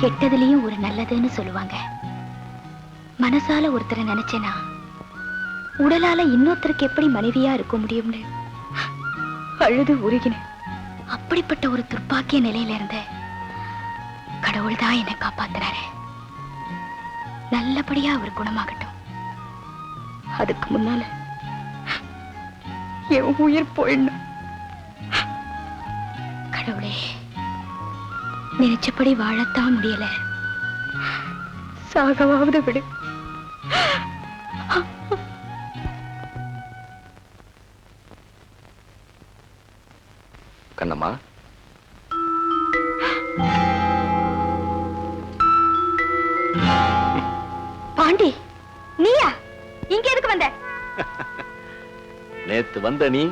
கெட்டதுலயும் ஒரு நல்லதுன்னு சொல்லுவாங்க. மனசால ஒருத்தரை நினைச்சேனா உடலால இன்னொருத்தருக்கு எப்படி மனைவியா இருக்க முடியும்னு அழுது உருகினேன். அப்படிப்பட்ட ஒரு துர்ப்பாக்கிய நிலையில இருந்த கடவுள் தான் என்னை காப்பாத்தினாரு. நல்லபடியா அவர் குணமாகட்டும். அதுக்கு முன்னால என் உயிர் போயிடணும். கடவுளே, நினைச்சபடி வாழத்தான் முடியல, சாகவாவது விடு. கண்ணம்மா, பாண்டி, நீயா இங்க எதுக்கு வந்த? நேத்து வந்த நீ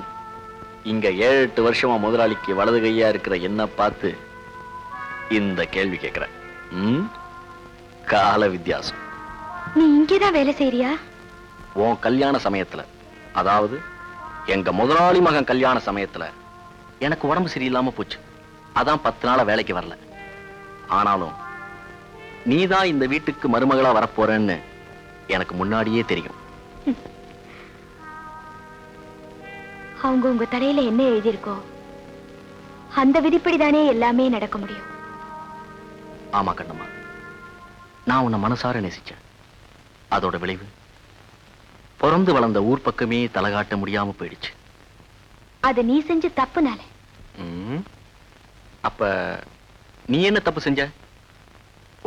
இங்க 7-8 வருஷமா முதலாளிக்கு வலது கையா இருக்கிற என்ன பார்த்து இந்த கேள்வி கேட்கிற. கால வித்தியாசம். நீ இங்கேதான் வேலை செய்யறியா? உன் கல்யாண சமயத்துல, அதாவது எங்க முதலாளி மகன் கல்யாண சமயத்துல எனக்கு உடம்பு சரியில்லாம போச்சு. அதான் 10 நாளா வேலைக்கு வரல. ஆனாலும் நீதான் இந்த வீட்டுக்கு மருமகளா வரப்போறேன்னு எனக்கு முன்னாடியே தெரியும். அவங்க உங்க தலையில என்ன எழுதியிருக்கோ அந்த விதிப்படிதானே எல்லாமே நடக்க முடியும். ஆமா கண்ணம்மா, நான் உன்னை மனசார நேசிச்சேன். அதோட விளைவு பிறந்து வளர்ந்த ஊர் பக்கமே தலகாட்ட முடியாம போயிடுச்சு. அது நீ செஞ்ச தப்புனால. அப்ப நீ என்ன தப்பு செஞ்ச?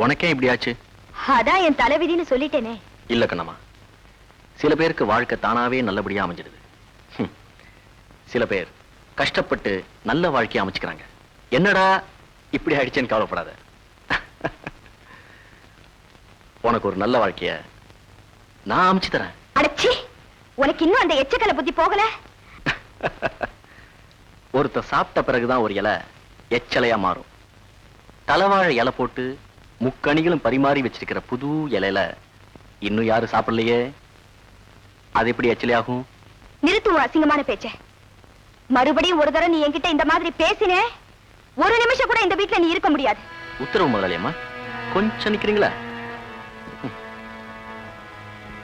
உனக்கே இப்படி ஆச்சு? அதான் என் தலைவிதின்னு சொல்லிட்டேனே. இல்ல கண்ணம்மா, சில பேருக்கு வாழ்க்கை தானாவே நல்லபடியா அமைஞ்சிடுது. சில பேர் கஷ்டப்பட்டு நல்ல வாழ்க்கையை அமைச்சுக்கிறாங்க. என்னடா இப்படி ஆயிடுச்சேன்னு கவலைப்படாத. உனக்கு ஒரு நல்ல வாழ்க்கைய நான் அமைச்சு தரேன். அடச்சி, உனக்கு இன்னும் அந்த எச்சக்கலை புத்தி போகல. ஒருத்த சாப்பிட்ட பிறகுதான் ஒரு இலை எச்சலையா மாறும். தலைவாழை இலை போட்டு முக்கணிகளும் பரிமாறி வச்சிருக்கிற புது இலையில இன்னும் யாரும் சாப்பிடலையே, அது எப்படி எச்சலையாகும்? நிறுத்துவோம் அசிங்கமான பேச்ச. மறுபடியும் ஒரு தடவை நீ என்கிட்ட இந்த மாதிரி பேசினே, ஒரு நிமிஷம் கூட இந்த வீட்டுல நீ இருக்க முடியாது. உத்தரவு முதலாளியம்மா, கொஞ்சம் நிக்கிறீங்களா?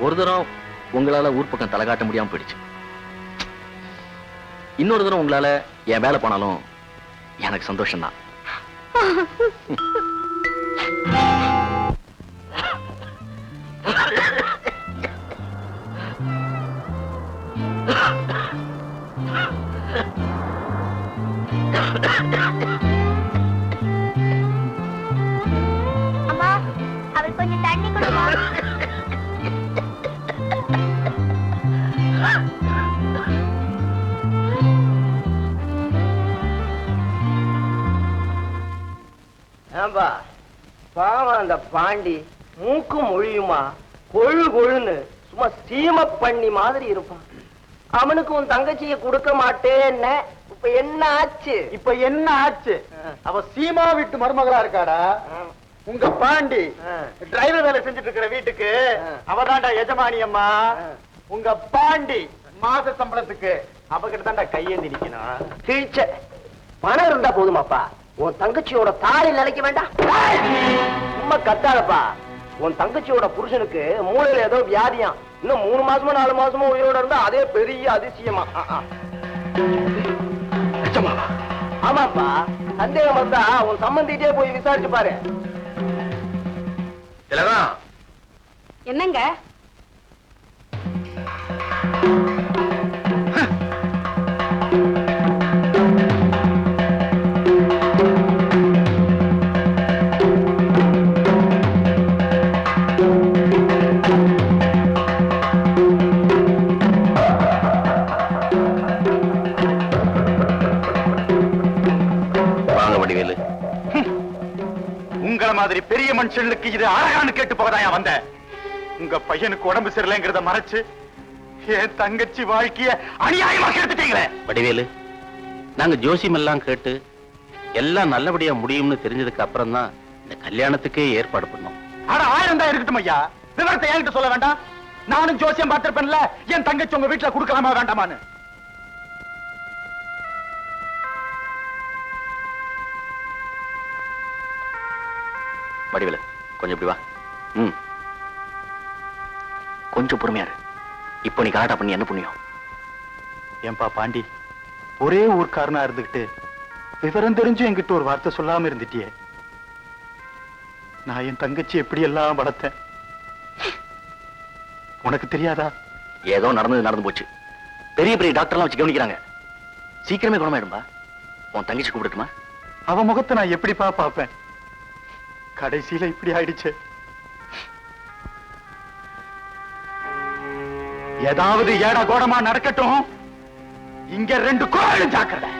ஒரு தரம் உங்களால ஊர் பக்கம் தலை காட்ட முடியாம போயிடுச்சு. இன்னொரு தரம் உங்களால என் வேலை போனாலும் எனக்கு சந்தோஷம் தான். அம்மா, அவர் கொஞ்சம் தண்ணி கொடுமா. ஏம்பா, பாவம் அந்த பாண்டி மூக்கு மொழியுமா கொழு கொழுன்னு சும்மா சீம பண்ணி மாதிரி இருப்பான். அவனுக்கு உன் தங்கச்சிய கொடுக்க மாட்டேன்னு இப்ப என்ன ஆச்சு? இப்ப என்ன ஆச்சு? அவ சீமா வீட்டு மருமகளா இருக்காடா. உங்க பாண்டி டிரைவர் வேலை செஞ்சுட்டு இருக்கிற வீட்டுக்கு அவதாண்டா எஜமானி அம்மா. உங்க பாண்டி மாச சம்பளத்துக்கு அவகிட்ட தாண்டா கையேந்தி நிக்கணும். கிழிச்ச பணம் இருந்தா போதுமாப்பா, உன் தங்கச்சியோட தாலி நிலைக்க வேண்டாம். சும்மா கத்தாதப்பா. உன் தங்கச்சியோட புருஷனுக்கு மூளையில ஏதோ வியாதியாம். இன்னும் 3 மாசமோ 4 மாசமோ உயிரோட இருந்தா அதே பெரிய அதிசயமா. ஆமாப்பா, சந்தேகம் வந்தா உன் சம்பந்திட்டே போய் விசாரிச்சு பாரு. என்னங்க? உங்கள மாதிரி பெரிய மனுஷனுக்கு இது அழகான்னு கேட்டு போகதான் வந்த. உங்க பையனுக்கு உடம்பு சரியில்லைங்கிறத மறைச்சு என் தங்கச்சி வாழ்க்கைய அநியாயமா கெடுத்துட்டீங்களே. வடிவேலு, நாங்க ஜோசியம் எல்லாம் கேட்டு எல்லாம் நல்லபடியா முடியும்னு தெரிஞ்சதுக்கு அப்புறம் தான் இந்த கல்யாணத்துக்கே ஏற்பாடு பண்ணோம். ஆனா 1000 தான் இருக்கட்டும் ஐயா, விவரத்தை என்கிட்ட சொல்ல வேண்டாம். நானும் ஜோசியம் பார்த்திருப்பேன்ல, என் தங்கச்சி உங்க வீட்டுல கொடுக்கலாமா வேண்டாமான்னு. வடிவேலு கொஞ்சம் இப்படி வா. ம், கொஞ்சம் பொறுமையாரு. இப்போ நீ கலாட்டா பண்ணி என்ன புண்ணியம்? ஏன்பா பாண்டி, ஒரே ஊர்க்காரனா இருந்துகிட்டு விவரம் தெரிஞ்சும் என்கிட்ட ஒரு வார்த்தை சொல்லாம இருந்துட்டியே. நான் என் தங்கச்சி எப்படி எல்லாம் வளர்த்தேன் உனக்கு தெரியாதா? ஏதோ நடந்து போச்சு. பெரிய பெரிய டாக்டர்லாம் வச்சு கவனிக்கிறாங்க. சீக்கிரமே குணமாயிடும்பா. உன் தங்கச்சி கூப்பிட்டுமா? அவ முகத்தை நான் எப்படிப்பா பார்ப்பேன்? கடைசியில இப்படி ஆயிடுச்சு. ஏதாவது ஏடா கோடமா நடக்கட்டும், இங்க 2 கோயிலும் ஜாக்கிரதை.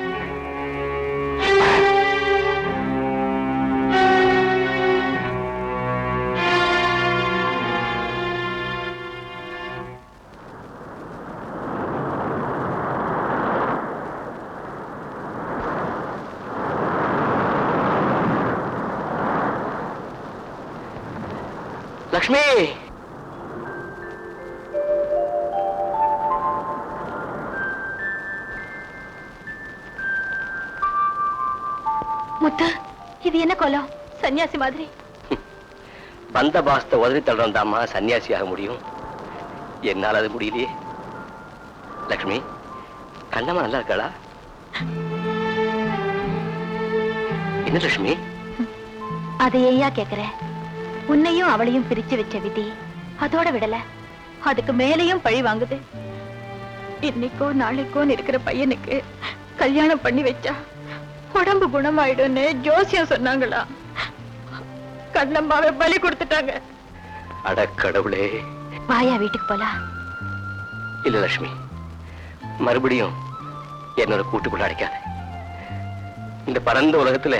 லக்ஷ்மி, முத்து, இது என்ன கோலம்? சன்னியாசி மாதிரி. வந்த பாஸ்த உதவி தள்ளுறதாமா சன்னியாசியாக முடியும். என்னால் அது முடியலையே. லக்ஷ்மி, கண்ணம்மா நல்லா இருக்காளா? என்ன லட்சுமி? அதை ஏயா கேக்குற? உன்னையும் அவளையும் பிரிச்சு வச்ச விதி அதோட விடல, அதுக்கு மேலையும் பழி வாங்குது. இன்னைக்கோ நாளைக்கோ இருக்கிற பையனுக்கு கல்யாணம் பண்ணி வச்சா உடம்பு குணமாயிடும்னு ஜோசியம் சொன்னாங்களா? கண்ணம்மாவை பலி கொடுத்துட்டாங்க. அட கடவுளே. வாயா வீட்டுக்கு போலாம். இல்ல லட்சுமி, மறுபடியும் என்னோட கூட்டுக்குள்ள அடைக்காத. இந்த பரந்த உலகத்துல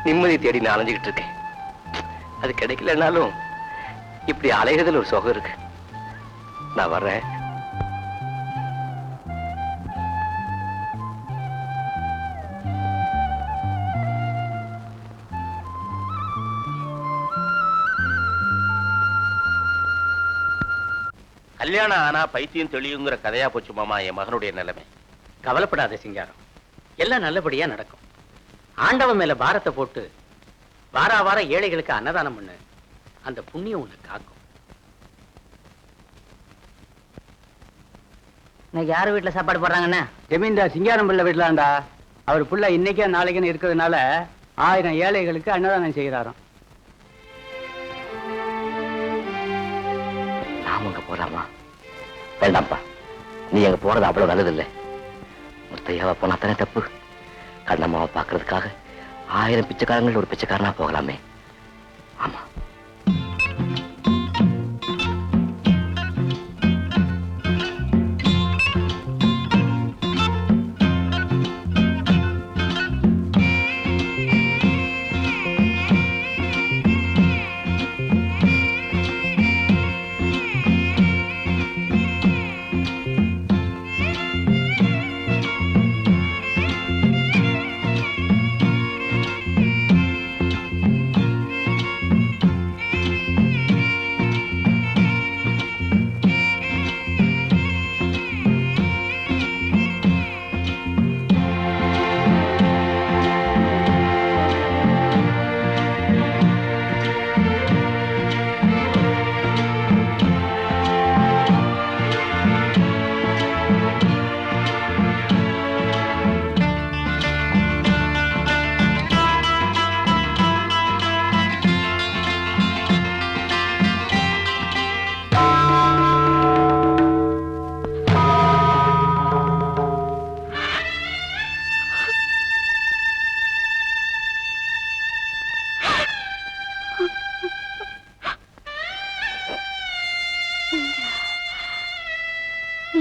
நிம்மதி தேடி நான் அலைஞ்சுக்கிட்டு இருக்கேன். அது கிடைக்கலனாலும் இப்படி அலைகிறதுல ஒரு சுகம் இருக்கு. நான் வர்றேன். கல்யாணம் ஆனா பைத்தியம் தெளியுங்கிற கதையா போச்சு மாமா என் மகனுடைய நிலைமை. கவலைப்படாத சிங்காரம், எல்லாம் நல்லபடியா நடக்கும். ஆண்டவன் மேல பாரத்தை போட்டு வார வாரம் ஏழைகளுக்கு அன்னதானம் பண்ணு. அந்த புண்ணியம் உன்னை காக்கும். இன்னைக்கு யாரு வீட்டுல சாப்பாடு போடுறாங்கண்ணா? ஜமீன்தார் சிங்காரம் பிள்ளை வீட்டுலாண்டா. அவர் புள்ள இன்னைக்கே நாளைக்குன்னு இருக்கிறதுனால 1000 ஏழைகளுக்கு அன்னதானம் செய்கிறாராம். நாம அங்க போறாமா? வேண்டாம்ப்பா, நீ அங்க போறது அவ்வளவு நல்லது இல்லை. முத்தையாவை போனா தானே தப்பு. கண்ணம்மாவை பாக்குறதுக்காக 1000 பிச்சைக்காரங்கள் ஒரு பிச்சைக்காரனா போகலாமே. ஆமா.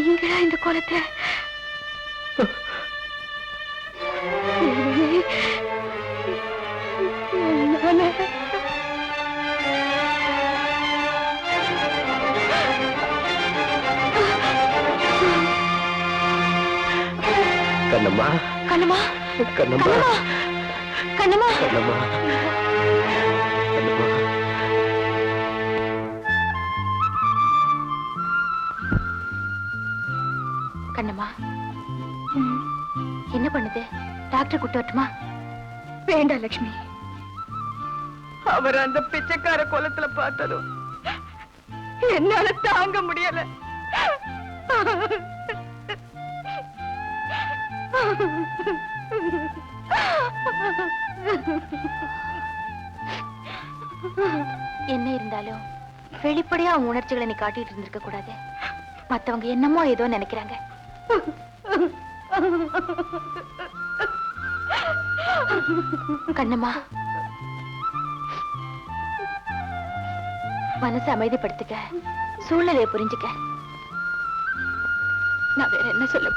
நீங்களா இந்த கோலத்தை? கண்ணம்மா, கண்ணம்மா, கண்ணம்மா, கண்ணம்மா, கண்ணம்மா, கண்ணம்மா. கண்ணம்மா, என்ன பண்ணுது? டாக்டர் கூட்டு வரட்டுமா? வேண்டாம் லட்சுமி, அவர் அந்த பிச்சைக்கார கோலத்துல பார்த்ததும் என்னால தாங்க முடியல. என்ன இருந்தாலும் வெளிப்படையா அவங்க உணர்ச்சிகளை நீ காட்டிட்டு இருந்திருக்க கூடாது. மத்தவங்க என்னமோ ஏதோ நினைக்கிறாங்க. கண்ணம்மா, மனசை அமைதிப்படுத்திக்க, சூழ்நிலையை புரிஞ்சுக்க. நான் வேற என்ன சொல்ல?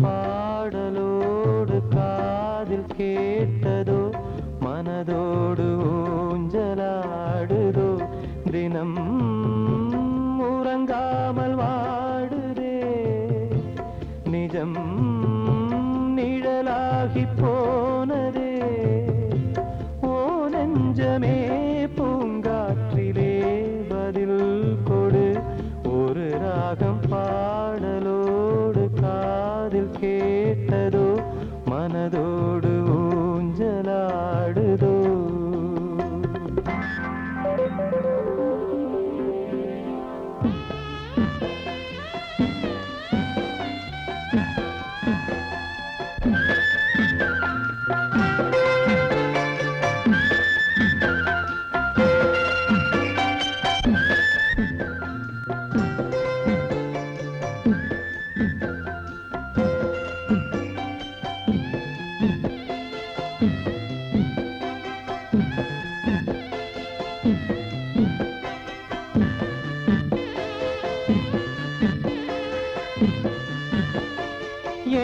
பாடலோடு காதில் கேட்டதோ, மனதோடு ஊஞ்சலாடுதோ, தினம் உறங்காமல் வாடுதே, நிஜம் நிழலாகி போனதே. ஓ நெஞ்சமே பூங்காற்றிலே பதில் கொடு, ஒரு ராகம் பாடலோடு காதில் கேட்டதோ, மனதோடு ஊஞ்சலாடுதோ.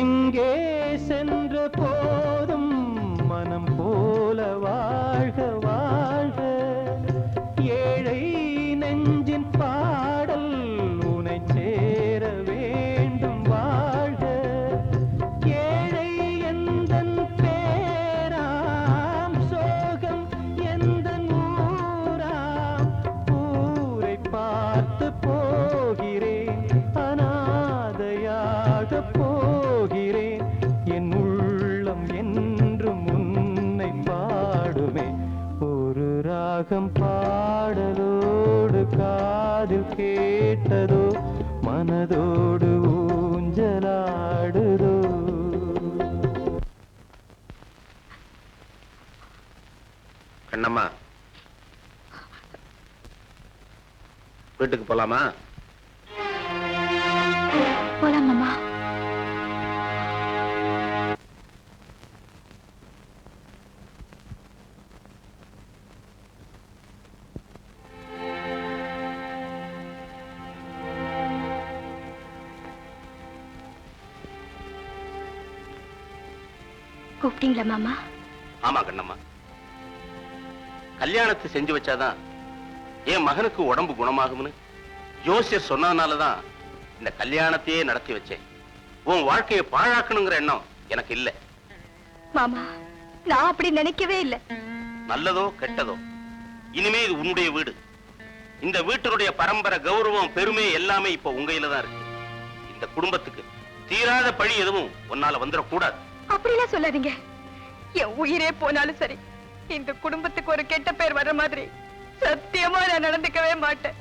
எங்கே சென்ற போதும் மனம் போல வாழ்க வாழ்க, ஏழை நெஞ்சின் பாடல் உனை சேர வேண்டும் வாழ்க. ஏழை எந்தன் பேராம், சோகம் எந்தன் ஊராம், ஊரை பார்த்து போகிறேன், அநாதையாக போகிறேன். என் உள்ளம் என்றும் உன்னை பாடுமே, ஒரு ராகம் பாடலோடு காதில் கேட்டதோ, மனதோடு ஊஞ்சலாடுதோ. கண்ணம்மா, வீட்டுக்கு போலாமா? போலாமாமா? கூப்பிட்டீங்களா மாமா? ஆமா கண்ணம்மா, கல்யாணத்தை செஞ்சு வச்சாதான் என் மகனுக்கு உடம்பு குணமாகும்னு ஜோசியர் சொன்னதுனாலதான் இந்த கல்யாணத்தையே நடத்தி வச்சேன். உன் வாழ்க்கையை பாழாக்கணுங்கிற எண்ணம் எனக்கு இல்ல மாமா. நான் அப்படி நினைக்கவே இல்லை. நல்லதோ கெட்டதோ, இனிமே இது உன்னுடைய வீடு. இந்த வீட்டினுடைய பரம்பரை கௌரவம் பெருமை எல்லாமே இப்ப உங்க கையில தான் இருக்கு. இந்த குடும்பத்துக்கு தீராத பழி எதுவும் உன்னால வந்துடக்கூடாது. அப்படிலாம் சொல்லாதீங்க. என் உயிரே போனாலும் சரி, இந்த குடும்பத்துக்கு ஒரு கெட்ட பேர் வர்ற மாதிரி சத்தியமா நான் நடந்துக்கவே மாட்டேன்.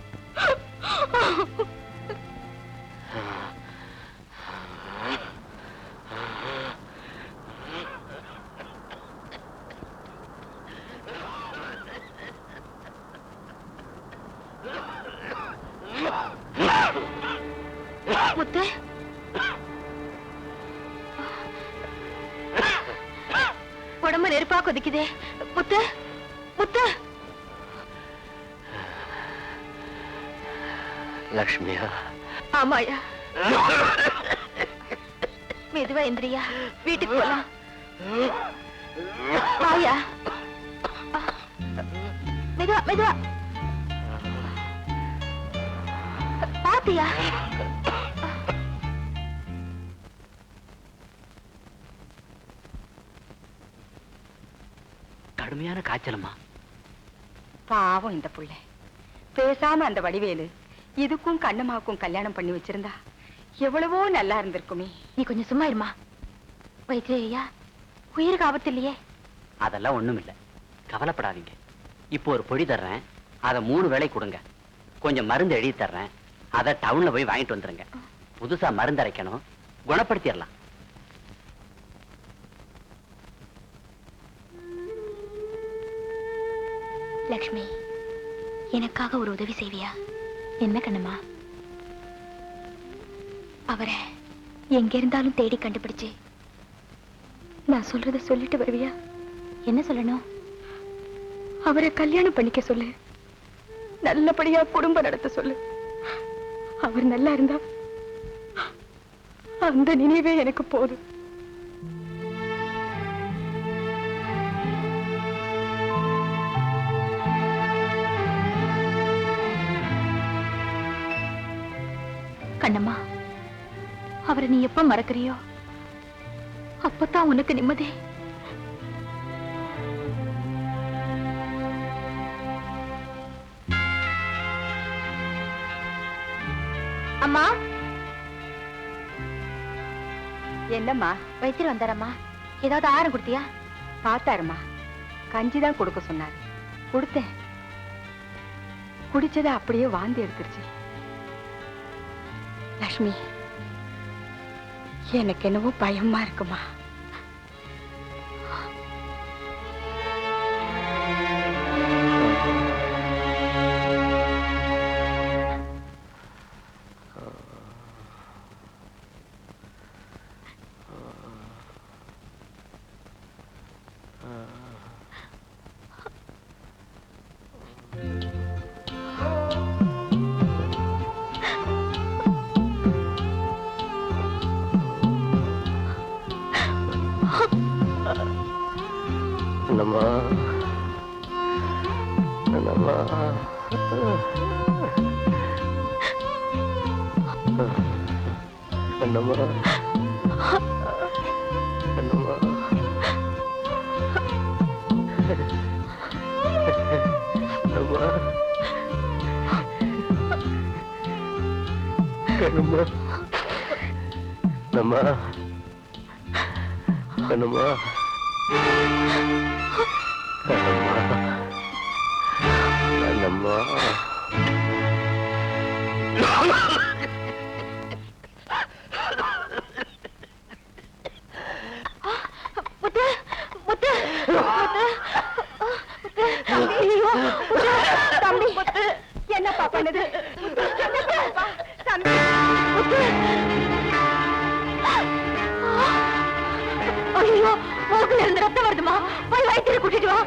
முத்து, உடம்பு நெருப்பா கொதிக்குதே. முத்து, முத்து. லக்ஷ்மியா? ஆமாயா, மெதுவா எந்திரியா, வீட்டுக்கு போலாம். வாயா, மெதுவா மெதுவா. பாத்தியா? கடுமையான காய்ச்சலம்மா. பாவம் இந்த புள்ள. பேசாம அந்த வடிவேலு இதுக்கும் கண்ணம்மாவுக்கும் கல்யாணம் பண்ணி வச்சிருந்தா எவ்வளவோ நல்லா இருந்திருக்குமே. நீ கொஞ்சம் சும்மா இருமா. வைத்தியா, உயிருக்கு ஆபத்து இல்லையே? அதெல்லாம் ஒண்ணும் இல்ல, கவலைப்படாதீங்க. இப்போ ஒரு பொடி தர்றேன், அதை 3 வேளை கொடுங்க. கொஞ்சம் மருந்து எழுதி தர்றேன், அதை டவுன்ல போய் வாங்கிட்டு வந்துருங்க. புதுசா மருந்து அரைக்கணும், குணப்படுத்திடலாம். லக்ஷ்மி, எனக்காக ஒரு உதவி செய்வியா? என்ன கண்ணம்மா? அவரை எங்க இருந்தாலும் தேடி கண்டுபிடிச்சு நான் சொல்றத சொல்லிட்டு வருவியா? என்ன சொல்லணும்? அவரை கல்யாணம் பண்ணிக்க சொல்லு, நல்லபடியா குடும்பம் நடத்த சொல்லு. அவர் நல்லா இருந்தா அந்த நினைவே எனக்கு போதும். கண்ணம்மா, அவரை நீ எப்ப மறக்கறியோ அப்பதான் உனக்கு நிம்மதி. அம்மா. என்னம்மா? வைத்தியர் வந்தாரம்மா. ஏதாவது ஆரம் கொடுத்தியா? பார்த்தாருமா, கஞ்சிதான் கொடுக்க சொன்னாரு. கொடுத்தேன். குடிச்சதை அப்படியே வாந்தி எடுத்துருச்சு. லக்ஷ்மி, எனக்கு என்னவோ பயமா இருக்குமா. கண்ணம்மா, கண்ணம்மா, கண்ணம்மா, கண்ணம்மா, கண்ணம்மா, கண்ணம்மா, கண்ணம்மா, கண்ணம்மா, முத்து, முத்து, முத்து, ஐயோ, தம்பி, முத்து, என்னப்பா பண்ணுது? தம்பி, முத்து. ஐயோ, மூக்குல இருந்து ரத்தம் வருதுமா, போய் வைத்தியரை கூட்டிட்டு வா.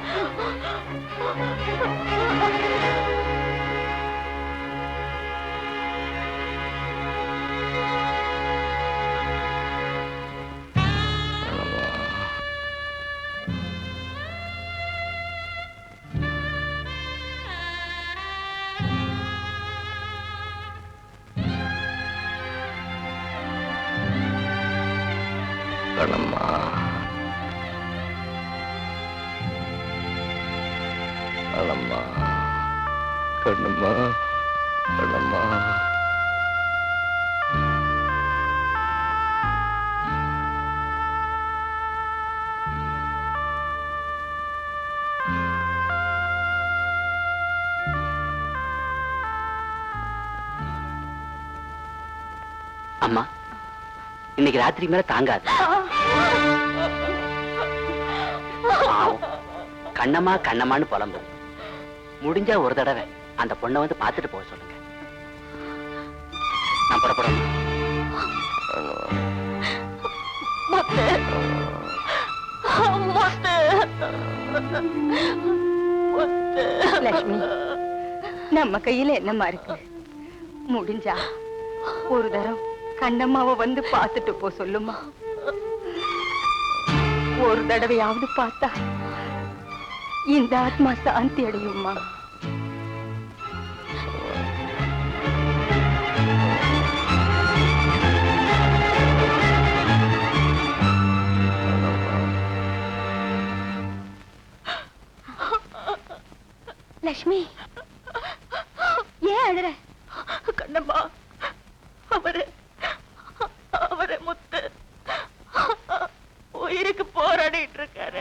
கண்ணம்மா, கண்ணம்மா, கண்ணம்மா, கண்ணம்மா. அம்மா, இன்னைக்கு ராத்திரி மேல தாங்காது. பாவம், கண்ணம்மா கண்ணம்மான்னு புலம்பும். முடிஞ்சா ஒரு தடவை அந்த பொண்ணை வந்து பார்த்துட்டு போக சொல்லுங்க. நான் புறப்படணும். லக்ஷ்மி, நம்ம கையில என்னம்மா இருக்கு? முடிஞ்சா ஒரு தரம் கண்ணம்மாவை வந்து பார்த்துட்டு போ சொல்லுமா. ஒரு தடவையாவது பார்த்தா இந்த ஆத்மா சாந்தி அடையுமா. லட்சுமி, ஏன் அழுற? கண்ணம்மா, அவரு முத்து உயிருக்கு போராடிட்டு இருக்காரு.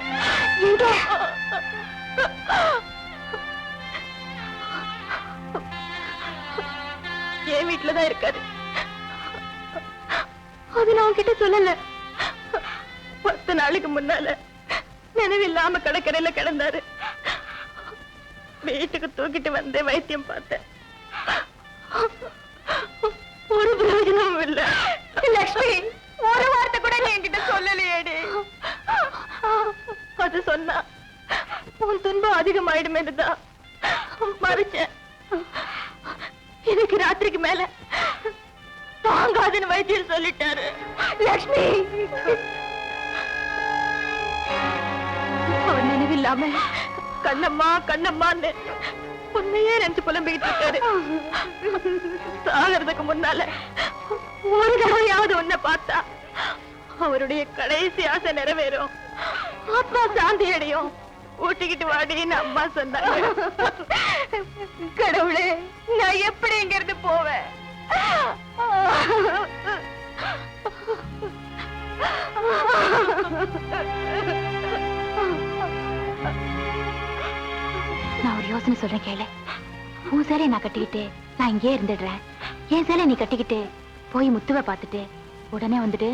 என் வீட்டுலதான் இருக்காரு. அது நான் உன்கிட்ட சொல்லல. 10 நாளைக்கு முன்னால நினைவில்லாம கடற்கரையில கிடந்தாரு. வீட்டுக்கு தூக்கிட்டு வந்து வைத்தியம் பார்த்தேன். ஒரு பிரயோஜனமும் இல்ல. லட்சுமி, ஒரு வார்த்தை கூட நீ என்கிட்ட சொல்லலையேடி. அது சொன்னா உன் துன்பம் அதிகமாயிடுமேனுதான் மறைச்சேன். எனக்கு ராத்திரிக்கு மேல தாங்காதுன்னு வைத்தியம் சொல்லிட்டாரு. லட்சுமி, அவர் நினைவில்லாம கண்ணம்மா கண்ணம்மான்னு உண்மையே நினைச்சு புலம்பிக்கிட்டு இருக்காரு. சாகிறதுக்கு முன்னால ஒரு தடவையாவது உன்னை பார்த்தா அவருடைய கடைசி ஆசை நிறைவேறும், ஆத்மா சாந்தி அடையும். ஊட்டிக்கிட்டு வாடின்னு அம்மா சொன்னாங்க. கடவுளே, நான் எப்படி இங்க இருந்து போவேன்? நான் ஒரு யோசனை சொல்றேன் கேளு. உன் சேலை நான் கட்டிக்கிட்டு நான் இங்கே இருந்துடுறேன். என் சேலை நீ கட்டிக்கிட்டு போய் முத்துவை பார்த்துட்டு உடனே வந்துட்டு.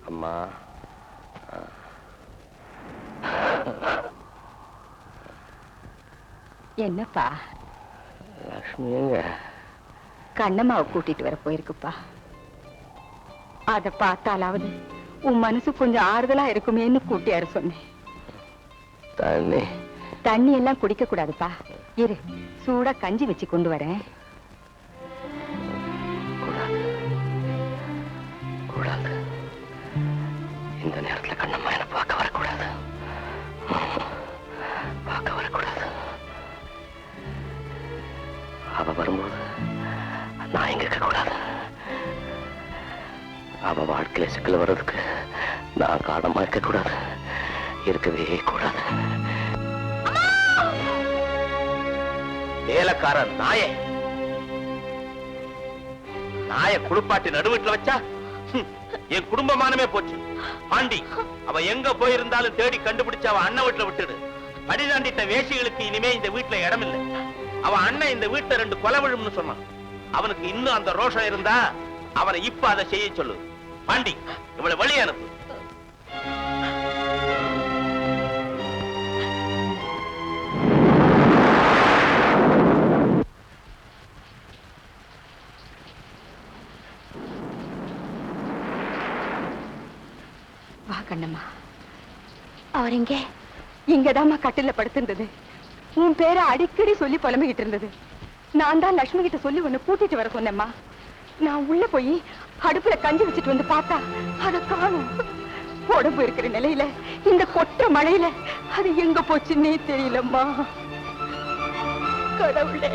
அம்மா, என்னப்பா? லட்சுமி எங்க? கண்ணம்மாவை கூட்டிட்டு வர போயிருக்குப்பா. அத பார்த்தாலாவது உன் மனசு கொஞ்சம் ஆறுதலா இருக்குமேன்னு கூட்டியாரு சொன்னேன். தண்ணி தண்ணி எல்லாம் குடிக்க கூடாதுப்பா. இரு, சூடா கஞ்சி வச்சு கொண்டு வரேன். கூடாது. இந்த நேரத்துல கண்ணம்மா என்ன பார்க்க வரக்கூடாது. பார்க்க வரக்கூடாது. அவ வரும்போது நான் இங்க இருக்க கூடாது. அவ வாழ்க்கையில சிக்கல் வர்றதுக்கு நான் காரணமா இருக்க கூடாது. இருக்கவே கூடாது. வேலைக்காரன் நாய குளிப்பாட்டி நடுவீட்டுல வச்சா என் குடும்பமானமே போச்சு. பாண்டி, அவ எங்க போயிருந்தாலும் தேடி கண்டுபிடிச்சு அவ அண்ணன் வீட்டுல விட்டுடு. படிதாண்டிட்ட வேசிகளுக்கு இனிமே இந்த வீட்டுல இடம் இல்லை. அவ அண்ணன் இந்த வீட்டுல 2 கொலை விழும்னு சொன்னான். அவனுக்கு இன்னும் அந்த ரோஷம் இருந்தா அவனை இப்ப அதை செய்ய சொல்லு. பாண்டி, இவளை வழி அனுப்பு. வா கண்ணம்மா. அவர் எங்க? இங்கதாம்மா கட்டில படுத்திருந்தது. உன் பேரை அடிக்கடி சொல்லி புலம்பிக்கிட்டு இருந்தது. நான் தான் லட்சுமி கிட்ட சொல்லி உன்னை கூட்டிட்டு வர சொன்னேம்மா. நான் உள்ள போய் அடுப்புல கஞ்சி வச்சுட்டு வந்து பார்த்தா அதை காணும். உடம்பு இருக்கிற நிலையில இந்த கொற்ற மழையில அது எங்க போச்சுன்னே தெரியலம்மா. கடவுளே.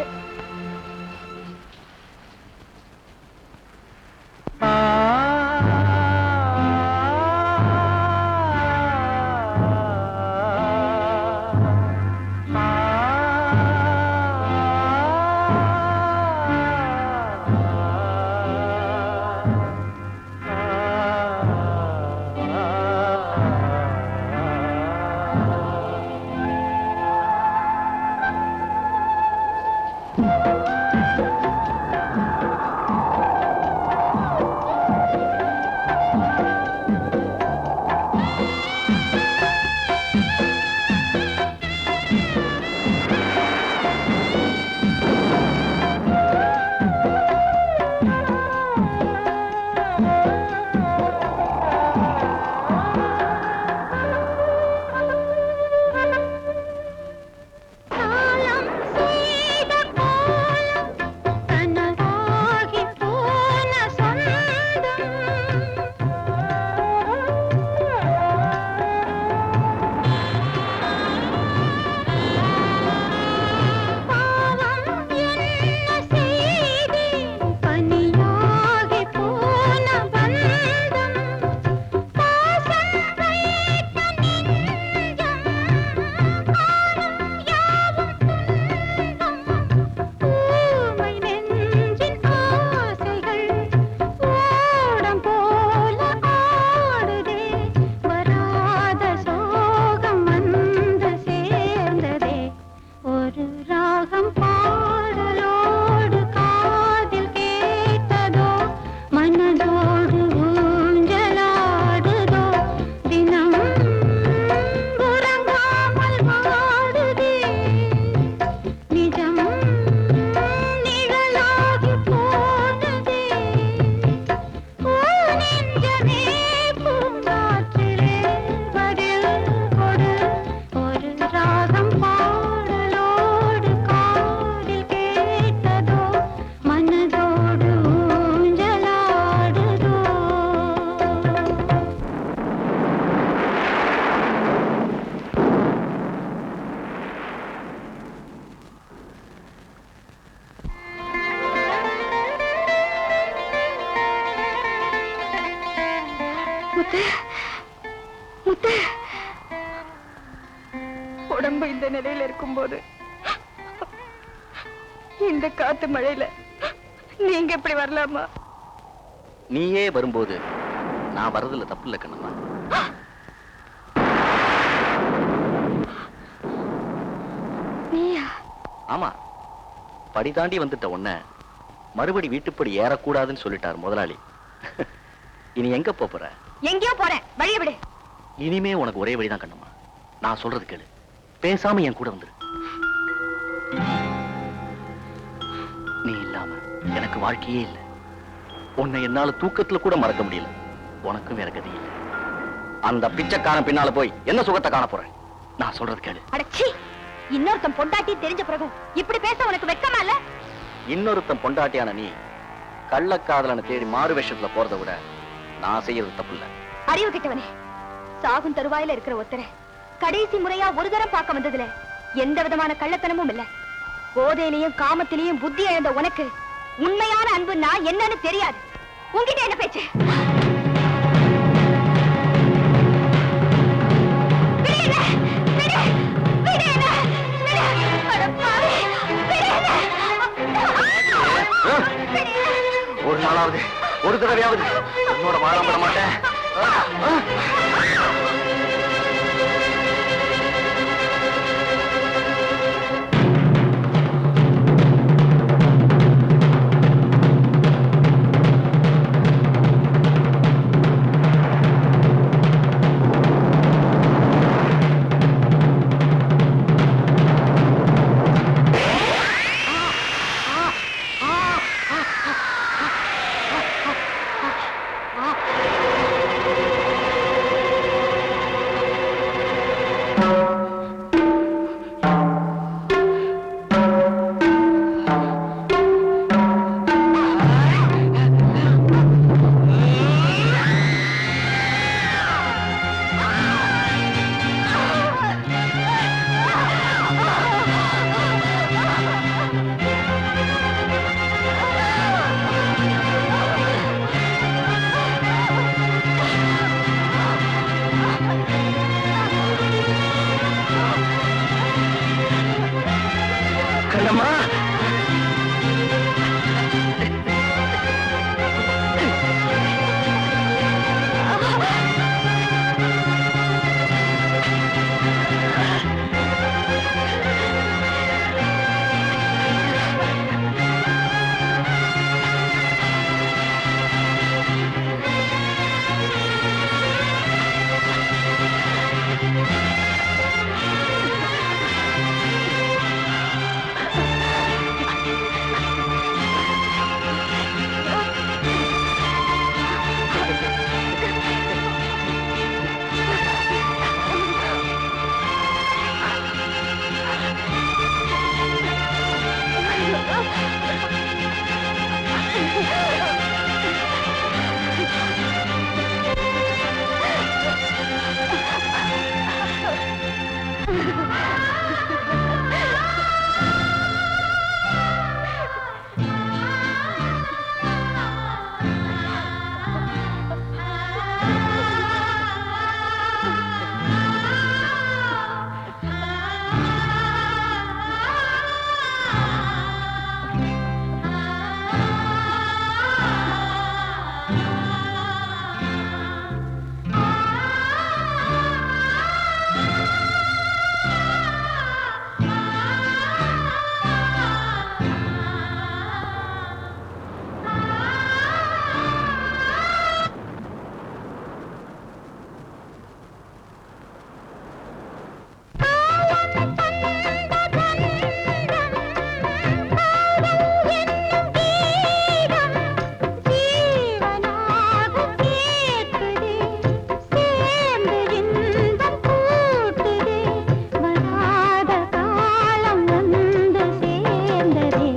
உடம்பு இந்த நிலையில இருக்கும்போது இந்த காத்து மழையில நீங்க எப்படி வரலாமா? நீயே வரும்போது நான் வரதுல தப்பு இல்ல கண்ணம்மா. நீயா? ஆமா, படி தாண்டி வந்துட்ட உன்ன மறுபடி வீட்டுப்படி ஏறக்கூடாதுன்னு சொல்லிட்டார் முதலாளி. இனி எங்க போற? எங்கேயோ போறேன், வழிய விடு. இனிமே உனக்கு ஒரே வழிதான் கண்ணம்மா. நான் சொல்றது கேளு, பேசாம என் கூட வந்துரு. நீ இல்லாம எனக்கு வாழ்க்கையே இல்லை. உன்னை என்னால தூக்கத்துல கூட மறக்க முடியல. உனக்கும் வேற கதி இல்லை. அந்த பிச்சைக்காரன் பின்னால போய் என்ன சுகத்தை காண போறேன்? நான் சொல்றது கேளு. அடச்சி, இன்னொருத்தன் பொண்டாட்டி தெரிஞ்ச பிறகு இப்படி பேச உனக்கு வெட்கமா இல்ல? இன்னொருத்தன் பொண்டாட்டியான நீ கள்ளக்காதலனை தேடி மாறு வேஷத்துல போறதை விட நான் செய்யறது தப்பு இல்ல. அறிவு கிட்டவனே, சாகும் தருவாயில இருக்கிற ஒருத்தரை கடைசி முறையா ஒரு தரம் பார்க்க வந்ததுல எந்த விதமான கள்ளத்தனமும் இல்ல. போதையிலையும் காமத்திலையும் புத்தி இழந்த உனக்கு உண்மையான அன்புன்னா என்னன்னு தெரியாது. உன்கிட்ட என்ன பேச்சு? ஒரு நாளாவது ஒரு தடவையாவது உன்னோட வாழ விட மாட்டேன்.